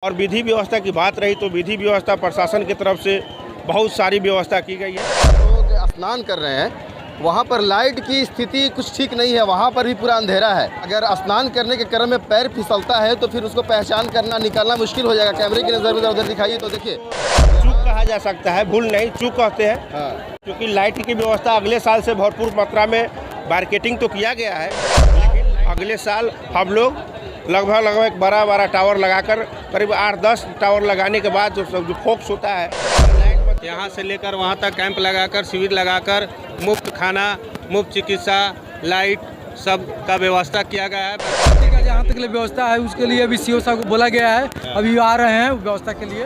और विधि व्यवस्था की बात रही तो विधि व्यवस्था प्रशासन की तरफ से बहुत सारी व्यवस्था की गई है। लोग स्नान कर रहे हैं, वहाँ पर लाइट की स्थिति कुछ ठीक नहीं है, वहाँ पर भी पूरा अंधेरा है। अगर स्नान करने के क्रम में पैर फिसलता है तो फिर उसको पहचान करना निकालना मुश्किल हो जाएगा। कैमरे की नज़र में उधर दिखाइए तो देखिए, चूक कहा जा सकता है, भूल नहीं, चूक कहते हैं। हाँ। क्योंकि लाइट की व्यवस्था अगले साल से भरपूर मात्रा में मार्केटिंग तो किया गया है, लेकिन अगले साल हम लोग लगभग बड़ा टावर लगाकर करीब 8-10 टावर लगाने के बाद जो फोक्स होता है, यहाँ से लेकर वहाँ तक कैंप लगाकर शिविर लगाकर मुफ्त खाना, मुफ्त चिकित्सा, लाइट सब का व्यवस्था किया गया है। का जहाँ तक व्यवस्था है उसके लिए अभी सीओ साहब को बोला गया है, अभी आ रहे हैं व्यवस्था के लिए।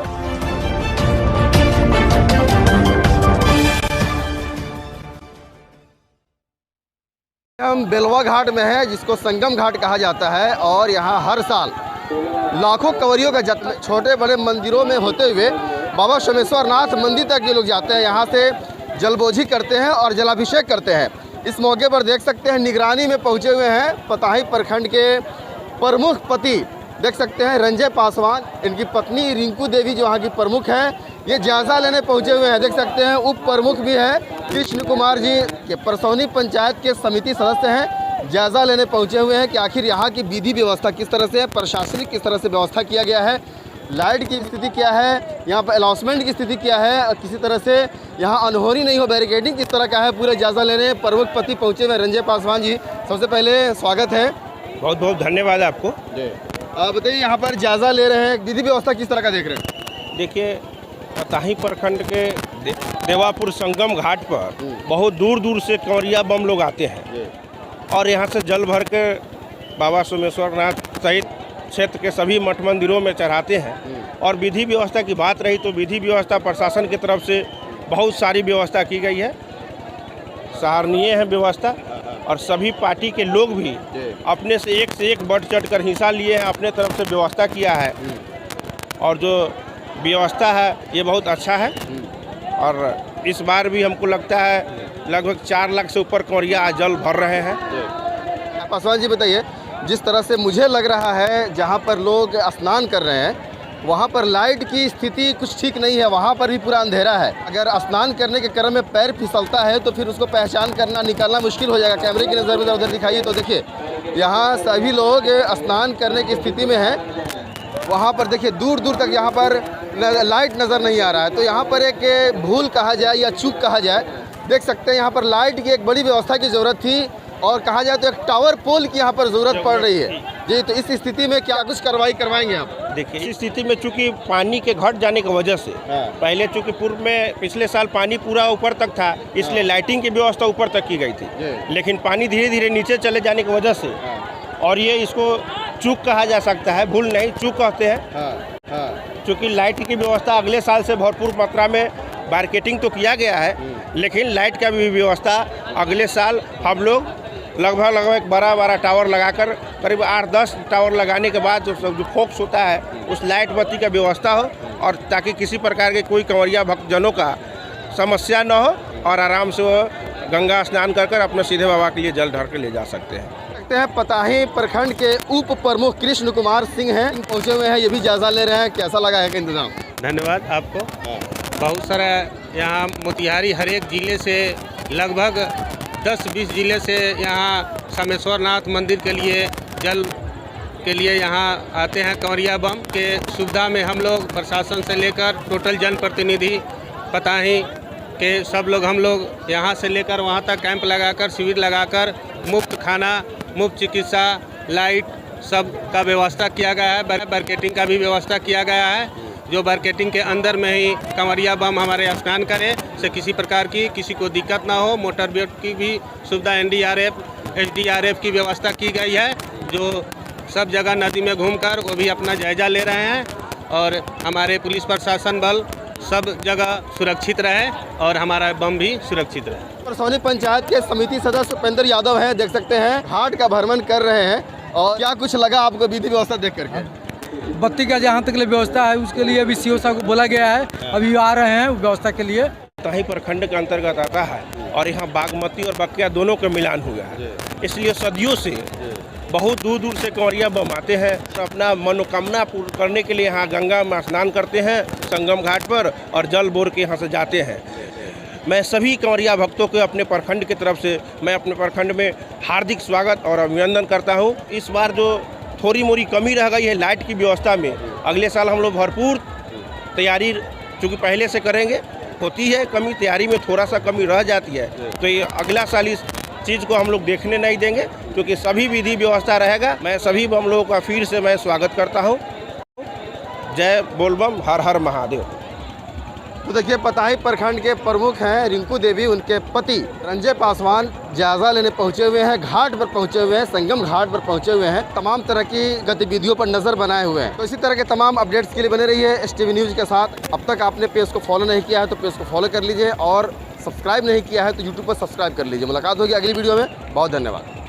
हम बेलवा घाट में है, जिसको संगम घाट कहा जाता है, और यहाँ हर साल लाखों कंवरियों का जत्न छोटे बड़े मंदिरों में होते हुए बाबा सोमेश्वर नाथ मंदिर तक ये लोग जाते हैं। यहाँ से जलबोझी करते हैं और जलाभिषेक करते हैं। इस मौके पर देख सकते हैं निगरानी में पहुँचे हुए हैं पताही प्रखंड के प्रमुख पति, देख सकते हैं रंजय पासवान, इनकी पत्नी रिंकू देवी जो वहाँ की प्रमुख हैं, ये जायज़ा लेने पहुँचे हुए हैं। देख सकते हैं उप प्रमुख भी है कृष्ण कुमार जी के परसौनी पंचायत के समिति सदस्य हैं, जायज़ा लेने पहुँचे हुए हैं कि आखिर यहाँ की विधि व्यवस्था किस तरह से है, प्रशासनिक किस तरह से व्यवस्था किया गया है, लाइट की स्थिति क्या है, यहाँ पर अनाउंसमेंट की स्थिति क्या है, और किसी तरह से यहाँ अनहोनी नहीं हो, बैरिकेडिंग किस तरह का है, पूरे जायज़ा लेने प्रमुख पति पहुँचे हुए रंजय पासवान जी। सबसे पहले स्वागत है, बहुत बहुत धन्यवाद आपको। बताइए यहाँ पर जायज़ा ले रहे हैं, विधि व्यवस्था किस तरह का देख रहे हैं? देखिए, पताही प्रखंड के देवापुर संगम घाट पर बहुत दूर दूर से कंवरिया बम लोग आते हैं और यहाँ से जल भर के बाबा सोमेश्वर नाथ सहित क्षेत्र के सभी मठ मंदिरों में चढ़ाते हैं। और विधि व्यवस्था की बात रही तो विधि व्यवस्था प्रशासन की तरफ से बहुत सारी व्यवस्था की गई है, सराहनीय है व्यवस्था। और सभी पार्टी के लोग भी अपने से एक बढ़ चढ़ कर हिस्सा लिए हैं, अपने तरफ से व्यवस्था किया है और जो व्यवस्था है ये बहुत अच्छा है। और इस बार भी हमको लगता है लगभग 4 लाख से ऊपर कंवरिया आज जल भर रहे हैं। पासवान जी बताइए, जिस तरह से मुझे लग रहा है जहाँ पर लोग स्नान कर रहे हैं वहाँ पर लाइट की स्थिति कुछ ठीक नहीं है, वहाँ पर भी पूरा अंधेरा है। अगर स्नान करने के क्रम में पैर फिसलता है तो फिर उसको पहचान करना निकालना मुश्किल हो जाएगा। कैमरे की नज़र में उधर दिखाइए तो देखिए, यहाँ सभी लोग स्नान करने की स्थिति में हैं। वहाँ पर देखिए दूर दूर तक यहाँ पर लाइट नज़र नहीं आ रहा है, तो यहाँ पर एक भूल कहा जाए या चूक कहा जाए, देख सकते हैं यहाँ पर लाइट की एक बड़ी व्यवस्था की ज़रूरत थी और कहा जाए तो एक टावर पोल की यहाँ पर ज़रूरत पड़ रही है जी। तो इस स्थिति में क्या कुछ कार्रवाई करवाएंगे आप? देखिए, इस स्थिति में चूंकि पानी के घट जाने की वजह से पहले चूंकि पूर्व में पिछले साल पानी पूरा ऊपर तक था, इसलिए लाइटिंग की व्यवस्था ऊपर तक की गई थी, लेकिन पानी धीरे धीरे नीचे चले जाने की वजह से, और ये इसको चूक कहा जा सकता है, भूल नहीं, चूक कहते हैं। चूँकि लाइट की व्यवस्था अगले साल से भरपूर मात्रा में मार्केटिंग तो किया गया है, लेकिन लाइट का भी व्यवस्था अगले साल हम लोग लगभग बड़ा टावर लगाकर करीब 8-10 टावर लगाने के बाद जो फोक्स होता है उस लाइट बत्ती का व्यवस्था हो, और ताकि किसी प्रकार के कोई कंवरिया भक्तजनों का समस्या न हो और आराम से वो गंगा स्नान कर अपने सीधे बाबा के लिए जल ढार के ले जा सकते हैं। पताही प्रखंड के उप प्रमुख कृष्ण कुमार सिंह हैं, पहुंचे हुए हैं, ये भी जायजा ले रहे हैं, कैसा लगा है का इंतजाम? धन्यवाद आपको। बहुत सारा यहाँ मोतिहारी हर एक ज़िले से लगभग 10-20 ज़िले से यहाँ सोमेश्वर नाथ मंदिर के लिए जल के लिए यहाँ आते हैं। कंवरिया बम के सुविधा में हम लोग प्रशासन से लेकर टोटल जनप्रतिनिधि पताही के सब लोग हम लोग यहाँ से लेकर वहाँ तक कैंप लगाकर शिविर लगाकर मुफ्त खाना, मुफ्त चिकित्सा, लाइट सब का व्यवस्था किया गया है। मार्केटिंग का भी व्यवस्था किया गया है, जो मार्केटिंग के अंदर में ही कंवरिया बम हमारे स्नान करें से किसी प्रकार की किसी को दिक्कत ना हो। मोटर बोट की भी सुविधा NDRF, SDRF की व्यवस्था की गई है, जो सब जगह नदी में घूमकर वो भी अपना जायजा ले रहे हैं। और हमारे पुलिस प्रशासन बल सब जगह सुरक्षित रहे और हमारा बम भी सुरक्षित रहे। परसौनी पंचायत के समिति सदस्य उपेंद्र यादव हैं, देख सकते हैं घाट का भ्रमण कर रहे हैं। और क्या कुछ लगा आपको विधि व्यवस्था देख करके? बत्ती का जहाँ तक व्यवस्था है उसके लिए अभी सीओ साहब को बोला गया है, अभी आ रहे हैं व्यवस्था के लिए। पताही प्रखंड के अंतर्गत आता है और यहाँ बागमती और बकिया दोनों का मिलान हुआ है, इसलिए सदियों से बहुत दूर दूर से कंवरिया बम आते हैं, तो अपना मनोकामना पूर्ण करने के लिए यहाँ गंगा में स्नान करते हैं संगम घाट पर और जल बोर के यहाँ से जाते हैं। मैं सभी कंवरिया भक्तों को अपने प्रखंड की तरफ से मैं अपने प्रखंड में हार्दिक स्वागत और अभिनंदन करता हूँ। इस बार जो थोड़ी मोरी कमी रह गई है लाइट की व्यवस्था में, अगले साल हम लोग भरपूर तैयारी चूँकि पहले से करेंगे। होती है कमी, तैयारी में थोड़ा सा कमी रह जाती है, तो ये अगला साल इस चीज़ को हम लोग देखने नहीं देंगे, क्योंकि सभी विधि व्यवस्था रहेगा। मैं सभी बम लोगों का फिर से मैं स्वागत करता हूँ। जय बोलबम, हर हर महादेव। तो देखिए पताही प्रखंड के प्रमुख हैं रिंकू देवी, उनके पति रंजय पासवान जायजा लेने पहुंचे हुए हैं, घाट पर पहुंचे हुए हैं, संगम घाट पर पहुंचे हुए हैं, तमाम तरह की गतिविधियों पर नजर बनाए हुए हैं। तो इसी तरह के तमाम अपडेट्स के लिए बने रहिए STV न्यूज़ के साथ। अब तक आपने पेज को फॉलो नहीं किया है तो पेज को फॉलो कर लीजिए और सब्सक्राइब नहीं किया है तो यूट्यूब पर सब्सक्राइब कर लीजिए। मुलाकात होगी अगली वीडियो में। बहुत धन्यवाद।